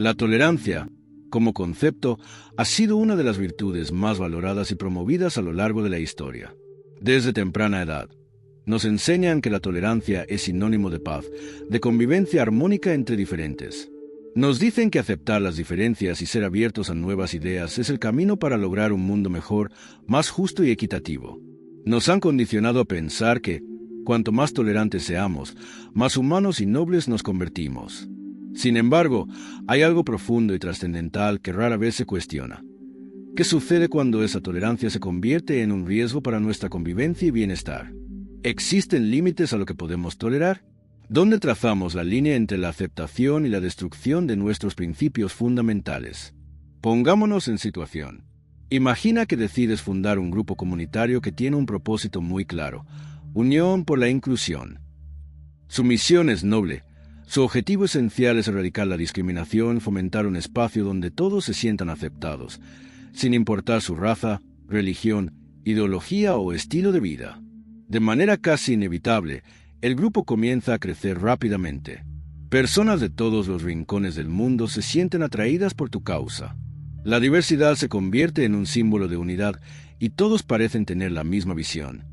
La tolerancia, como concepto, ha sido una de las virtudes más valoradas y promovidas a lo largo de la historia. Desde temprana edad, nos enseñan que la tolerancia es sinónimo de paz, de convivencia armónica entre diferentes. Nos dicen que aceptar las diferencias y ser abiertos a nuevas ideas es el camino para lograr un mundo mejor, más justo y equitativo. Nos han condicionado a pensar que, cuanto más tolerantes seamos, más humanos y nobles nos convertimos. Sin embargo, hay algo profundo y trascendental que rara vez se cuestiona. ¿Qué sucede cuando esa tolerancia se convierte en un riesgo para nuestra convivencia y bienestar? ¿Existen límites a lo que podemos tolerar? ¿Dónde trazamos la línea entre la aceptación y la destrucción de nuestros principios fundamentales? Pongámonos en situación. Imagina que decides fundar un grupo comunitario que tiene un propósito muy claro: unión por la inclusión. Su misión es noble. Su objetivo esencial es erradicar la discriminación, fomentar un espacio donde todos se sientan aceptados, sin importar su raza, religión, ideología o estilo de vida. De manera casi inevitable, el grupo comienza a crecer rápidamente. Personas de todos los rincones del mundo se sienten atraídas por tu causa. La diversidad se convierte en un símbolo de unidad y todos parecen tener la misma visión.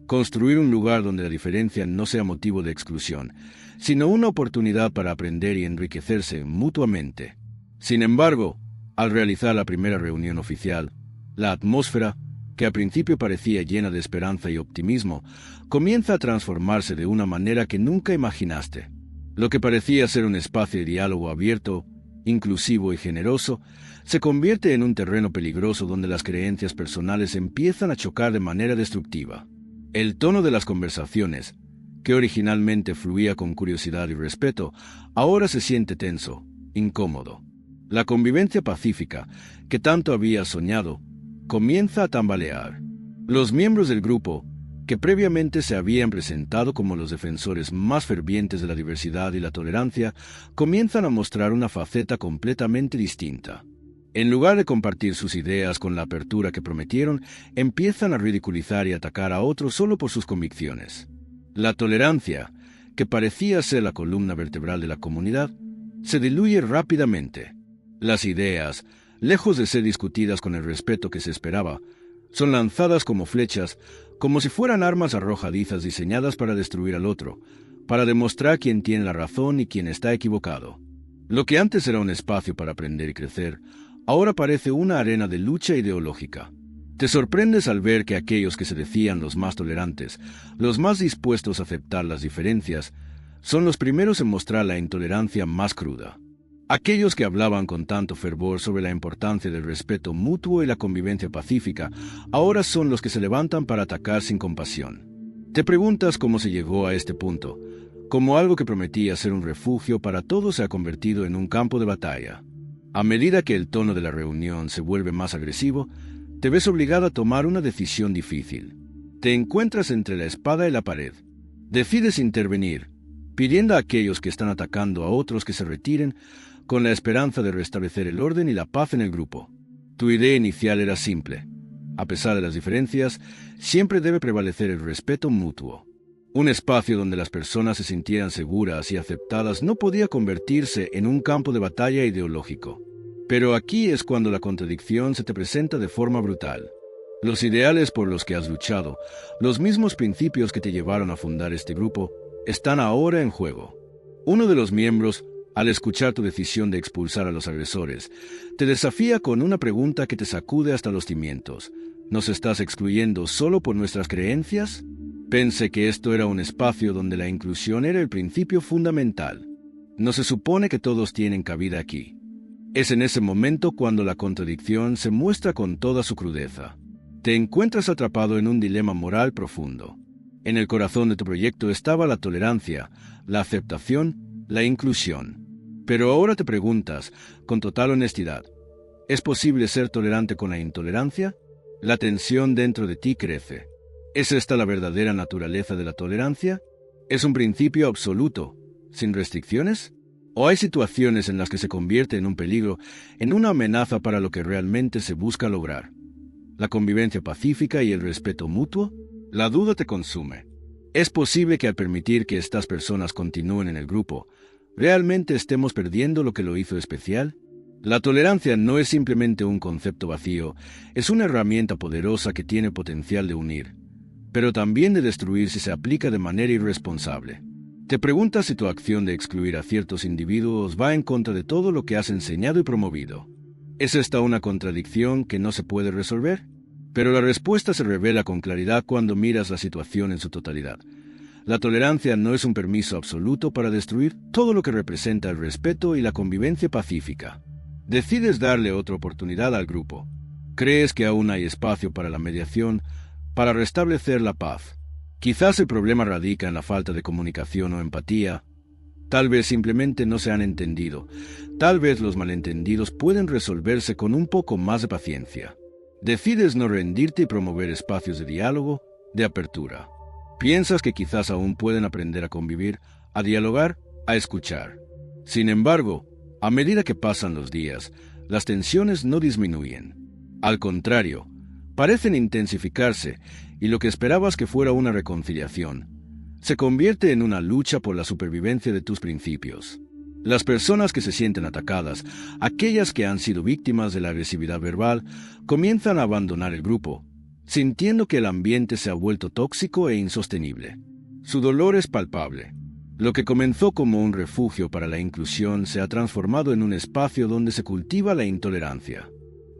Construir un lugar donde la diferencia no sea motivo de exclusión, sino una oportunidad para aprender y enriquecerse mutuamente. Sin embargo, al realizar la primera reunión oficial, la atmósfera, que al principio parecía llena de esperanza y optimismo, comienza a transformarse de una manera que nunca imaginaste. Lo que parecía ser un espacio de diálogo abierto, inclusivo y generoso, se convierte en un terreno peligroso donde las creencias personales empiezan a chocar de manera destructiva. El tono de las conversaciones, que originalmente fluía con curiosidad y respeto, ahora se siente tenso, incómodo. La convivencia pacífica, que tanto había soñado, comienza a tambalear. Los miembros del grupo, que previamente se habían presentado como los defensores más fervientes de la diversidad y la tolerancia, comienzan a mostrar una faceta completamente distinta. En lugar de compartir sus ideas con la apertura que prometieron, empiezan a ridiculizar y atacar a otros solo por sus convicciones. La tolerancia, que parecía ser la columna vertebral de la comunidad, se diluye rápidamente. Las ideas, lejos de ser discutidas con el respeto que se esperaba, son lanzadas como flechas, como si fueran armas arrojadizas diseñadas para destruir al otro, para demostrar quién tiene la razón y quién está equivocado. Lo que antes era un espacio para aprender y crecer, ahora parece una arena de lucha ideológica. Te sorprendes al ver que aquellos que se decían los más tolerantes, los más dispuestos a aceptar las diferencias, son los primeros en mostrar la intolerancia más cruda. Aquellos que hablaban con tanto fervor sobre la importancia del respeto mutuo y la convivencia pacífica, ahora son los que se levantan para atacar sin compasión. Te preguntas cómo se llegó a este punto, cómo algo que prometía ser un refugio para todos se ha convertido en un campo de batalla. A medida que el tono de la reunión se vuelve más agresivo, te ves obligado a tomar una decisión difícil. Te encuentras entre la espada y la pared. Decides intervenir, pidiendo a aquellos que están atacando a otros que se retiren, con la esperanza de restablecer el orden y la paz en el grupo. Tu idea inicial era simple. A pesar de las diferencias, siempre debe prevalecer el respeto mutuo. Un espacio donde las personas se sintieran seguras y aceptadas no podía convertirse en un campo de batalla ideológico. Pero aquí es cuando la contradicción se te presenta de forma brutal. Los ideales por los que has luchado, los mismos principios que te llevaron a fundar este grupo, están ahora en juego. Uno de los miembros, al escuchar tu decisión de expulsar a los agresores, te desafía con una pregunta que te sacude hasta los cimientos. ¿Nos estás excluyendo solo por nuestras creencias? Pensé que esto era un espacio donde la inclusión era el principio fundamental. ¿No se supone que todos tienen cabida aquí? Es en ese momento cuando la contradicción se muestra con toda su crudeza. Te encuentras atrapado en un dilema moral profundo. En el corazón de tu proyecto estaba la tolerancia, la aceptación, la inclusión. Pero ahora te preguntas, con total honestidad, ¿es posible ser tolerante con la intolerancia? La tensión dentro de ti crece. ¿Es esta la verdadera naturaleza de la tolerancia? ¿Es un principio absoluto, sin restricciones? ¿O hay situaciones en las que se convierte en un peligro, en una amenaza para lo que realmente se busca lograr? ¿La convivencia pacífica y el respeto mutuo? La duda te consume. Es posible que al permitir que estas personas continúen en el grupo, ¿Realmente estemos perdiendo lo que lo hizo especial? La tolerancia no es simplemente un concepto vacío, es una herramienta poderosa que tiene potencial de unir, pero también de destruir si se aplica de manera irresponsable. Te preguntas si tu acción de excluir a ciertos individuos va en contra de todo lo que has enseñado y promovido. ¿Es esta una contradicción que no se puede resolver? Pero la respuesta se revela con claridad cuando miras la situación en su totalidad. La tolerancia no es un permiso absoluto para destruir todo lo que representa el respeto y la convivencia pacífica. Decides darle otra oportunidad al grupo. Crees que aún hay espacio para la mediación, para restablecer la paz. Quizás el problema radica en la falta de comunicación o empatía. Tal vez simplemente no se han entendido. Tal vez los malentendidos pueden resolverse con un poco más de paciencia. Decides no rendirte y promover espacios de diálogo, de apertura. Piensas que quizás aún pueden aprender a convivir, a dialogar, a escuchar. Sin embargo, a medida que pasan los días, las tensiones no disminuyen. Al contrario, parecen intensificarse y lo que esperabas que fuera una reconciliación se convierte en una lucha por la supervivencia de tus principios. Las personas que se sienten atacadas, aquellas que han sido víctimas de la agresividad verbal, comienzan a abandonar el grupo, sintiendo que el ambiente se ha vuelto tóxico e insostenible. Su dolor es palpable. Lo que comenzó como un refugio para la inclusión se ha transformado en un espacio donde se cultiva la intolerancia.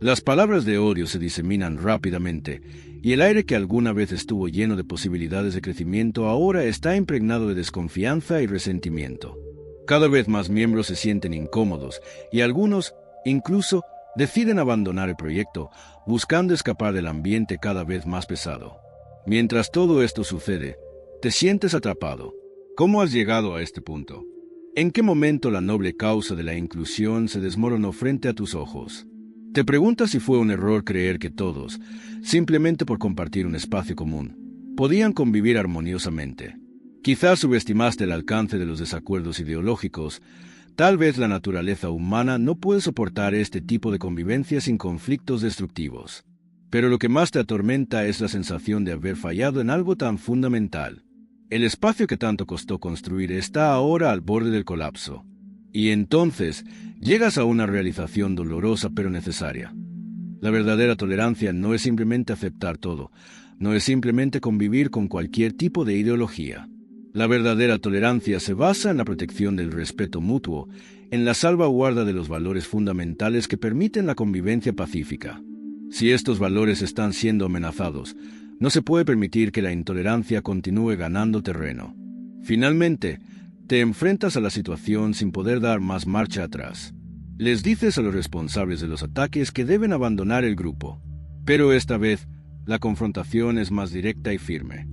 Las palabras de odio se diseminan rápidamente, y el aire que alguna vez estuvo lleno de posibilidades de crecimiento ahora está impregnado de desconfianza y resentimiento. Cada vez más miembros se sienten incómodos, y algunos, incluso, deciden abandonar el proyecto, buscando escapar del ambiente cada vez más pesado. Mientras todo esto sucede, te sientes atrapado. ¿Cómo has llegado a este punto? ¿En qué momento la noble causa de la inclusión se desmoronó frente a tus ojos? Te preguntas si fue un error creer que todos, simplemente por compartir un espacio común, podían convivir armoniosamente. Quizás subestimaste el alcance de los desacuerdos ideológicos. Tal vez la naturaleza humana no puede soportar este tipo de convivencia sin conflictos destructivos. Pero lo que más te atormenta es la sensación de haber fallado en algo tan fundamental. El espacio que tanto costó construir está ahora al borde del colapso. Y entonces llegas a una realización dolorosa pero necesaria. La verdadera tolerancia no es simplemente aceptar todo, no es simplemente convivir con cualquier tipo de ideología. La verdadera tolerancia se basa en la protección del respeto mutuo, en la salvaguarda de los valores fundamentales que permiten la convivencia pacífica. Si estos valores están siendo amenazados, no se puede permitir que la intolerancia continúe ganando terreno. Finalmente, te enfrentas a la situación sin poder dar más marcha atrás. Les dices a los responsables de los ataques que deben abandonar el grupo. Pero esta vez, la confrontación es más directa y firme.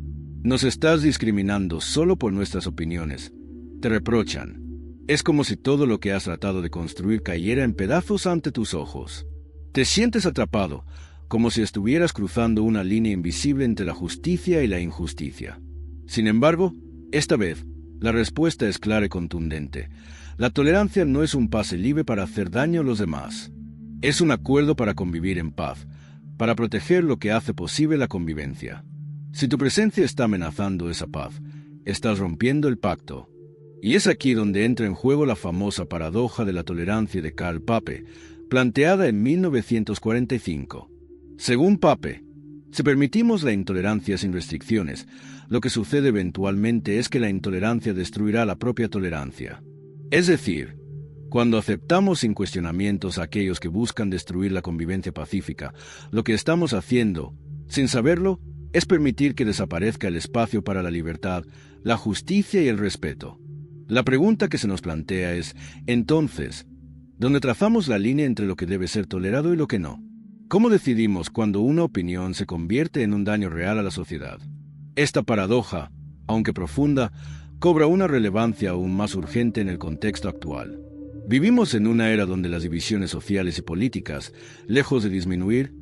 Nos estás discriminando solo por nuestras opiniones. Te reprochan. Es como si todo lo que has tratado de construir cayera en pedazos ante tus ojos. Te sientes atrapado, como si estuvieras cruzando una línea invisible entre la justicia y la injusticia. Sin embargo, esta vez, la respuesta es clara y contundente. La tolerancia no es un pase libre para hacer daño a los demás. Es un acuerdo para convivir en paz, para proteger lo que hace posible la convivencia. Si tu presencia está amenazando esa paz, estás rompiendo el pacto. Y es aquí donde entra en juego la famosa paradoja de la tolerancia de Karl Popper, planteada en 1945. Según Popper, si permitimos la intolerancia sin restricciones, lo que sucede eventualmente es que la intolerancia destruirá la propia tolerancia. Es decir, cuando aceptamos sin cuestionamientos a aquellos que buscan destruir la convivencia pacífica, lo que estamos haciendo, sin saberlo, es permitir que desaparezca el espacio para la libertad, la justicia y el respeto. La pregunta que se nos plantea es, entonces, ¿dónde trazamos la línea entre lo que debe ser tolerado y lo que no? ¿Cómo decidimos cuando una opinión se convierte en un daño real a la sociedad? Esta paradoja, aunque profunda, cobra una relevancia aún más urgente en el contexto actual. Vivimos en una era donde las divisiones sociales y políticas, lejos de disminuir,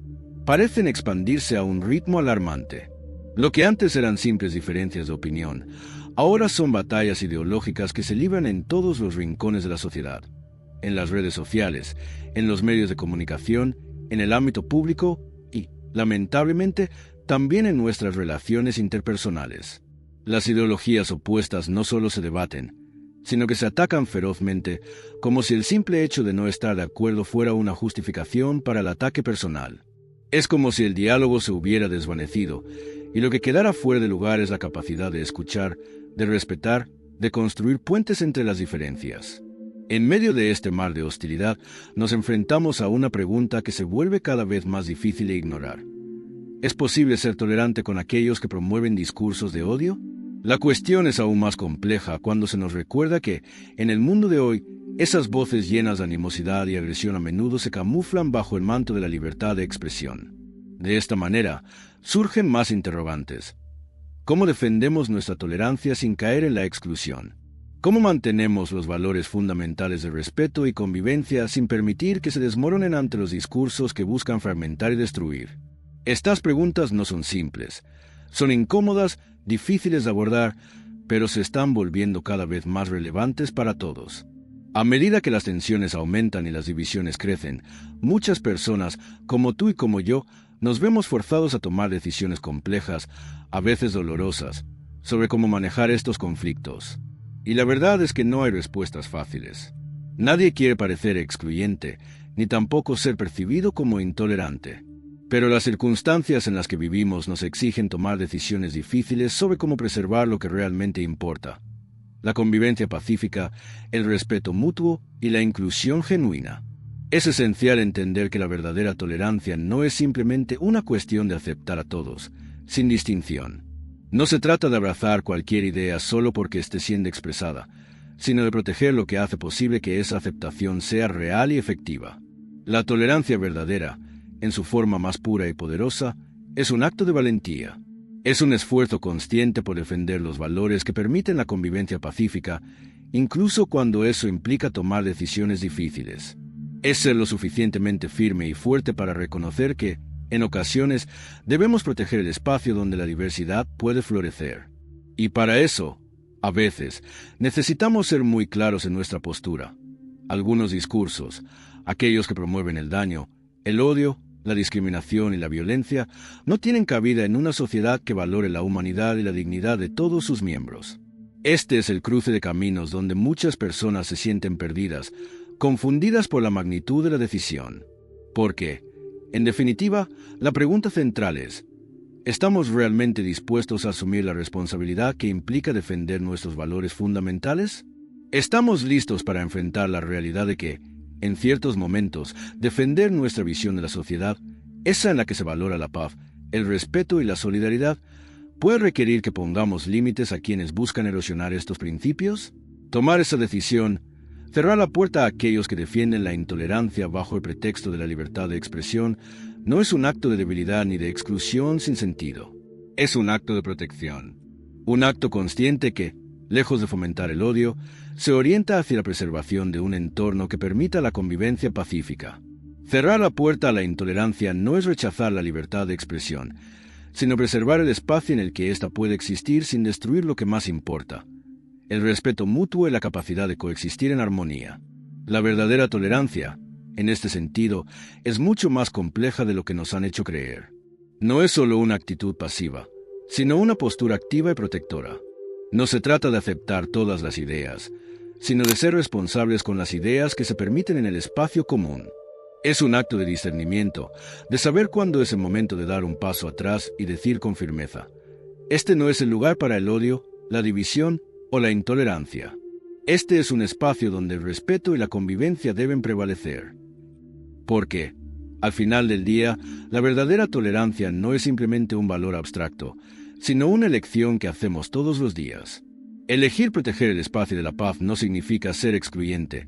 parecen expandirse a un ritmo alarmante. Lo que antes eran simples diferencias de opinión, ahora son batallas ideológicas que se libran en todos los rincones de la sociedad, en las redes sociales, en los medios de comunicación, en el ámbito público y, lamentablemente, también en nuestras relaciones interpersonales. Las ideologías opuestas no solo se debaten, sino que se atacan ferozmente, como si el simple hecho de no estar de acuerdo fuera una justificación para el ataque personal. Es como si el diálogo se hubiera desvanecido, y lo que quedara fuera de lugar es la capacidad de escuchar, de respetar, de construir puentes entre las diferencias. En medio de este mar de hostilidad, nos enfrentamos a una pregunta que se vuelve cada vez más difícil de ignorar. ¿Es posible ser tolerante con aquellos que promueven discursos de odio? La cuestión es aún más compleja cuando se nos recuerda que, en el mundo de hoy, esas voces llenas de animosidad y agresión a menudo se camuflan bajo el manto de la libertad de expresión. De esta manera, surgen más interrogantes. ¿Cómo defendemos nuestra tolerancia sin caer en la exclusión? ¿Cómo mantenemos los valores fundamentales de respeto y convivencia sin permitir que se desmoronen ante los discursos que buscan fragmentar y destruir? Estas preguntas no son simples. Son incómodas, difíciles de abordar, pero se están volviendo cada vez más relevantes para todos. A medida que las tensiones aumentan y las divisiones crecen, muchas personas, como tú y como yo, nos vemos forzados a tomar decisiones complejas, a veces dolorosas, sobre cómo manejar estos conflictos. Y la verdad es que no hay respuestas fáciles. Nadie quiere parecer excluyente, ni tampoco ser percibido como intolerante. Pero las circunstancias en las que vivimos nos exigen tomar decisiones difíciles sobre cómo preservar lo que realmente importa: la convivencia pacífica, el respeto mutuo y la inclusión genuina. Es esencial entender que la verdadera tolerancia no es simplemente una cuestión de aceptar a todos, sin distinción. No se trata de abrazar cualquier idea solo porque esté siendo expresada, sino de proteger lo que hace posible que esa aceptación sea real y efectiva. La tolerancia verdadera, en su forma más pura y poderosa, es un acto de valentía. Es un esfuerzo consciente por defender los valores que permiten la convivencia pacífica, incluso cuando eso implica tomar decisiones difíciles. Es ser lo suficientemente firme y fuerte para reconocer que, en ocasiones, debemos proteger el espacio donde la diversidad puede florecer. Y para eso, a veces, necesitamos ser muy claros en nuestra postura. Algunos discursos, aquellos que promueven el daño, el odio, la discriminación y la violencia, no tienen cabida en una sociedad que valore la humanidad y la dignidad de todos sus miembros. Este es el cruce de caminos donde muchas personas se sienten perdidas, confundidas por la magnitud de la decisión. Porque, en definitiva, la pregunta central es: ¿estamos realmente dispuestos a asumir la responsabilidad que implica defender nuestros valores fundamentales? ¿Estamos listos para enfrentar la realidad de que, en ciertos momentos, defender nuestra visión de la sociedad, esa en la que se valora la paz, el respeto y la solidaridad, puede requerir que pongamos límites a quienes buscan erosionar estos principios? Tomar esa decisión, cerrar la puerta a aquellos que defienden la intolerancia bajo el pretexto de la libertad de expresión, no es un acto de debilidad ni de exclusión sin sentido. Es un acto de protección. Un acto consciente que, lejos de fomentar el odio, se orienta hacia la preservación de un entorno que permita la convivencia pacífica. Cerrar la puerta a la intolerancia no es rechazar la libertad de expresión, sino preservar el espacio en el que ésta puede existir sin destruir lo que más importa: el respeto mutuo y la capacidad de coexistir en armonía. La verdadera tolerancia, en este sentido, es mucho más compleja de lo que nos han hecho creer. No es solo una actitud pasiva, sino una postura activa y protectora. No se trata de aceptar todas las ideas, sino de ser responsables con las ideas que se permiten en el espacio común. Es un acto de discernimiento, de saber cuándo es el momento de dar un paso atrás y decir con firmeza: este no es el lugar para el odio, la división o la intolerancia. Este es un espacio donde el respeto y la convivencia deben prevalecer. Porque, al final del día, la verdadera tolerancia no es simplemente un valor abstracto, sino una elección que hacemos todos los días. Elegir proteger el espacio de la paz no significa ser excluyente,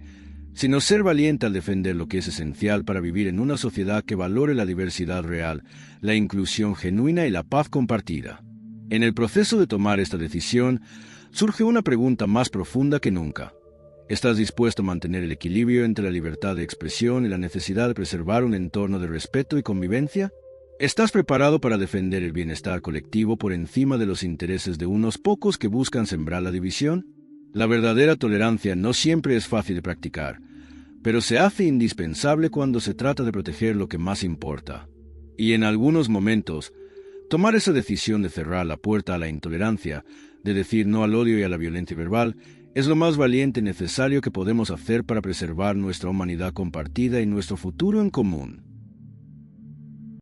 sino ser valiente al defender lo que es esencial para vivir en una sociedad que valore la diversidad real, la inclusión genuina y la paz compartida. En el proceso de tomar esta decisión, surge una pregunta más profunda que nunca. ¿Estás dispuesto a mantener el equilibrio entre la libertad de expresión y la necesidad de preservar un entorno de respeto y convivencia? ¿Estás preparado para defender el bienestar colectivo por encima de los intereses de unos pocos que buscan sembrar la división? La verdadera tolerancia no siempre es fácil de practicar, pero se hace indispensable cuando se trata de proteger lo que más importa. Y en algunos momentos, tomar esa decisión de cerrar la puerta a la intolerancia de decir no al odio y a la violencia verbal, es lo más valiente y necesario que podemos hacer para preservar nuestra humanidad compartida y nuestro futuro en común.